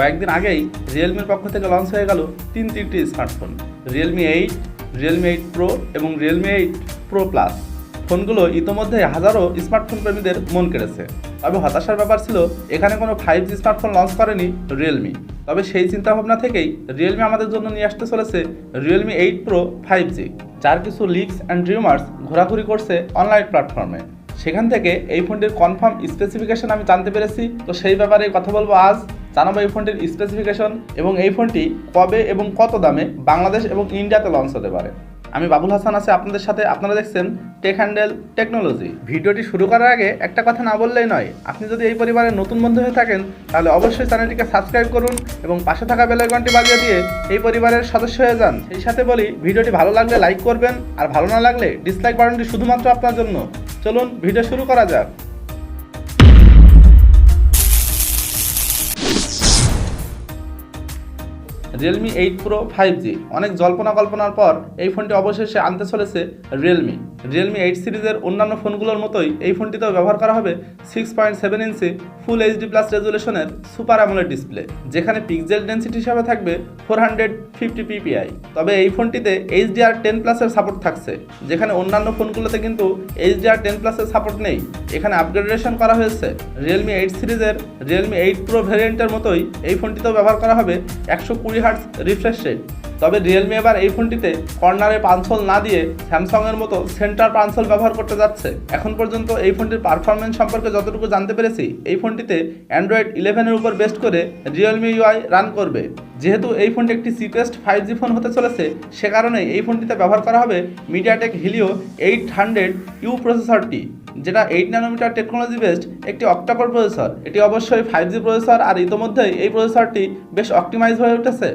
কয়েকদিন আগেই রিয়েলমির পক্ষ থেকে লঞ্চ হয়ে গেল তিনটি স্মার্টফোন, রিয়েলমি 8, রিয়েলমি 8 প্রো এবং রিয়েলমি 8 প্রো প্লাস। ফোনগুলো ইতোমধ্যে হাজারো স্মার্টফোন প্রেমীদের মন কেড়েছে। তবে হতাশার ব্যাপার ছিল এখানে কোনো 5G স্মার্টফোন লঞ্চ করেনি রিয়েলমি। তবে সেই চিন্তাভাবনা থেকেই রিয়েলমি আমাদের জন্য নিয়ে আসতে চলেছে রিয়েলমি 8 প্রো 5G, যার কিছু লিকস অ্যান্ড রিউমার্স ঘোরাঘুরি করছে অনলাইন প্ল্যাটফর্মে। সেখান থেকে এই ফোনটির কনফার্ম স্পেসিফিকেশন আমি জানতে পেরেছি। তো সেই ব্যাপারে কথা বলবো আজ, জানাবো এই ফোনটির স্পেসিফিকেশন এবং এই ফোনটি কবে এবং কত দামে বাংলাদেশ এবং ইন্ডিয়াতে লঞ্চ হতে পারে। আমি বাবুল হাসান আছি আপনাদের সাথে, আপনারা দেখছেন টেক হ্যান্ডেল টেকনোলজি। ভিডিওটি শুরু করার আগে একটা কথা না বললেই নয়, আপনি যদি এই পরিবারের নতুন বন্ধু হয়ে থাকেন তাহলে অবশ্যই চ্যানেলটিকে সাবস্ক্রাইব করুন এবং পাশে থাকা বেল আইকনটি বাজিয়ে দিয়ে এই পরিবারের সদস্য হয়ে যান। সেই সাথে বলি, ভিডিওটি ভালো লাগলে লাইক করবেন, আর ভালো না লাগলে ডিসলাইক বাটনটি শুধুমাত্র আপনার জন্য। চলুন ভিডিও শুরু করা যাক। রিয়েলমি 8 প্রো 5G, অনেক জল্পনা কল্পনার পর এই ফোনটি অবশেষে আনতে চলেছে রিয়েলমি। রিয়েলমি 8 সিরিজের অন্যান্য ফোনগুলোর মতোই এই ফোনটিতেও ব্যবহার করা হবে 6.7 ইঞ্চি ফুল এইচডি প্লাস রেজুলেশনের সুপার অ্যামোলেড ডিসপ্লে, যেখানে পিক্সেল ডেন্সিটি হিসাবে থাকবে 450 ppi। তবে এই ফোনটিতে HDR10 প্লাসের সাপোর্ট থাকছে, যেখানে অন্যান্য ফোনগুলোতে কিন্তু HDR10 প্লাসের সাপোর্ট নেই। এখানে আপগ্রেডেশন করা হয়েছে। রিয়েলমি 8 সিরিজের রিয়েলমি 8 প্রো ভ্যারিয়েন্টের মতোই এই ফোনটিতেও ব্যবহার করা হবে 120 হার্টজ রিফ্রেশ রেট। তবে রিয়েলমি এবার এই ফোনটিতে কর্নারে পাঞ্চল না দিয়ে স্যামসাংয়ের মতো সেন্টার পাঞ্চল ব্যবহার করতে যাচ্ছে। এখন পর্যন্ত এই ফোনটির পারফরমেন্স সম্পর্কে যতটুকু জানতে পেরেছি, এই ফোনটিতে অ্যান্ড্রয়েড 11-এর উপর বেস্ট করে রিয়েলমি UI রান করবে। যেহেতু এই ফোনটি একটি চিপেস্ট 5G ফোন হতে চলেছে, সে কারণে এই ফোনটিতে ব্যবহার করা হবে মিডিয়াটেক হিলিও 800U প্রসেসরটি, যেটা 8 ন্যানোমিটার টেকনোলজি বেসড একটি অক্টাকোর প্রসেসর। এটি অবশ্যই 5G প্রসেসর, আর ইতোমধ্যেই এই প্রসেসরটি বেশ অপটিমাইজ হয়ে উঠেছে।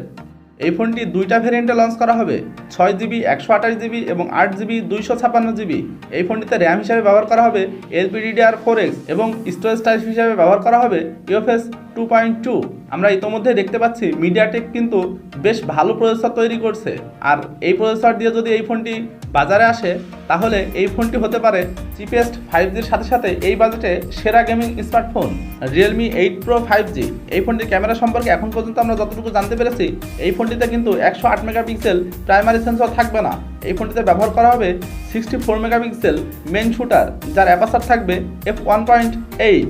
এই ফোনটি দুইটা ভ্যারিয়েন্টে লঞ্চ করা হবে, 6GB 128GB এবং 8GB 256GB। এই ফোনটিতে র্যাম হিসাবে ব্যবহার করা হবে LPDDR4X এবং স্টোরেজ টাইপ হিসাবে ব্যবহার করা হবে UFS 2.2। আমরা ইতোমধ্যে দেখতে পাচ্ছি মিডিয়াটেক কিন্তু বেশ ভালো প্রসেসর তৈরি করছে, আর এই প্রসেসর দিয়ে যদি এই ফোনটি বাজারে আসে তাহলে এই ফোনটি হতে পারে চিপেস্ট 5Gর সাথে সাথে এই বাজেটে সেরা gaming smartphone. Realme 8 pro 5G, এই ফোনটির ক্যামেরা সম্পর্কে এখন পর্যন্ত আমরা যতটুকু জানতে পেরেছি, এই ফোনটিতে কিন্তু 108 মেগাপিক্সেল প্রাইমারি সেন্সর থাকবে না। এই ফোনটিতে ব্যবহার করা হবে 64 মেগাপিক্সেল মেন শুটার, যার অ্যাপারচার থাকবে f1.8।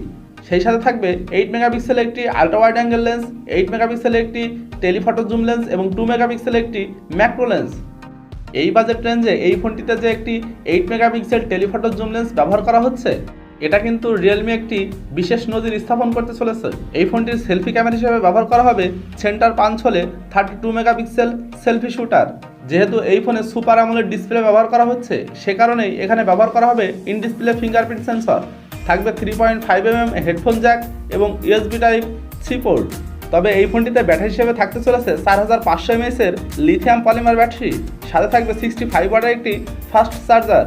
সেই সাথে থাকবে 8 মেগাপিক্সেলের একটি আল্ট্রা ওয়াইড অ্যাঙ্গেল লেন্স, 8 মেগাপিক্সেলের একটি টেলিফটো জুম লেন্স এবং 2 মেগাপিক্সেলের একটি ম্যাক্রো লেন্স। এই বাজেট রেঞ্জে এই ফোনটিতে যে একটি 8 মেগাপিক্সেল টেলিফটো জুম লেন্স ব্যবহার করা হচ্ছে, এটা কিন্তু রিয়েলমি একটি বিশেষ নজির স্থাপন করতে চলেছে। এই ফোনটির সেলফি ক্যামেরা হিসেবে ব্যবহার করা হবে সেন্টার পাঞ্চ হলে 32 মেগাপিক্সেল সেলফি শুটার। যেহেতু এই ফোনে সুপার অ্যামোলেড ডিসপ্লে ব্যবহার করা হচ্ছে, সে কারণেই এখানে ব্যবহার করা হবে ইন ডিসপ্লে ফিঙ্গারপ্রিন্ট সেন্সর। থাকবে 3.5mm হেডফোন জ্যাক এবং USB Type-C পোর্ট। তবে এই ফোনটিতে ব্যাটারি হিসেবে থাকতে চলেছে 4500 mAh লিথিয়াম পলিমার ব্যাটারি, সাথে থাকবে 65 ওয়াটের একটি ফাস্ট চার্জার।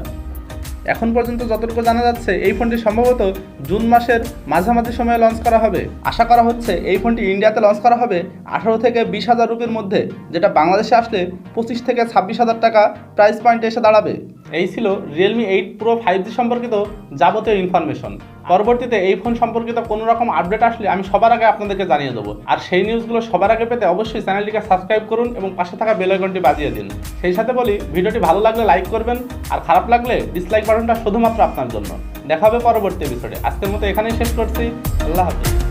এখন পর্যন্ত যতটুকু জানা যাচ্ছে, এই ফোনটি সম্ভবত জুন মাসের মাঝামাঝি সময়ে লঞ্চ করা হবে। আশা করা হচ্ছে এই ফোনটি ইন্ডিয়াতে লঞ্চ করা হবে 18 থেকে 20,000 রুপির মধ্যে, যেটা বাংলাদেশে আসলে 25 থেকে 26,000 টাকা প্রাইস পয়েন্টে এসে দাঁড়াবে। এই ছিল রিয়েলমি 8 প্রো 5G সম্পর্কিত যাবতীয় ইনফরমেশন। পরবর্তীতে এই ফোন সম্পর্কিত কোনো রকম আপডেট আসলে আমি সবার আগে আপনাদেরকে জানিয়ে দেবো, আর সেই নিউজগুলো সবার আগে পেতে অবশ্যই চ্যানেলটিকে সাবস্ক্রাইব করুন এবং পাশে থাকা বেল আইকনটি বাজিয়ে দিন। সেই সাথে বলি, ভিডিওটি ভালো লাগলে লাইক করবেন, আর খারাপ লাগলে ডিসলাইক বাটনটা শুধুমাত্র আপনার জন্য। দেখা হবে পরবর্তী এপিসোডে। আজকের মতো এখানেই শেষ করছি। আল্লাহ হাফেজ।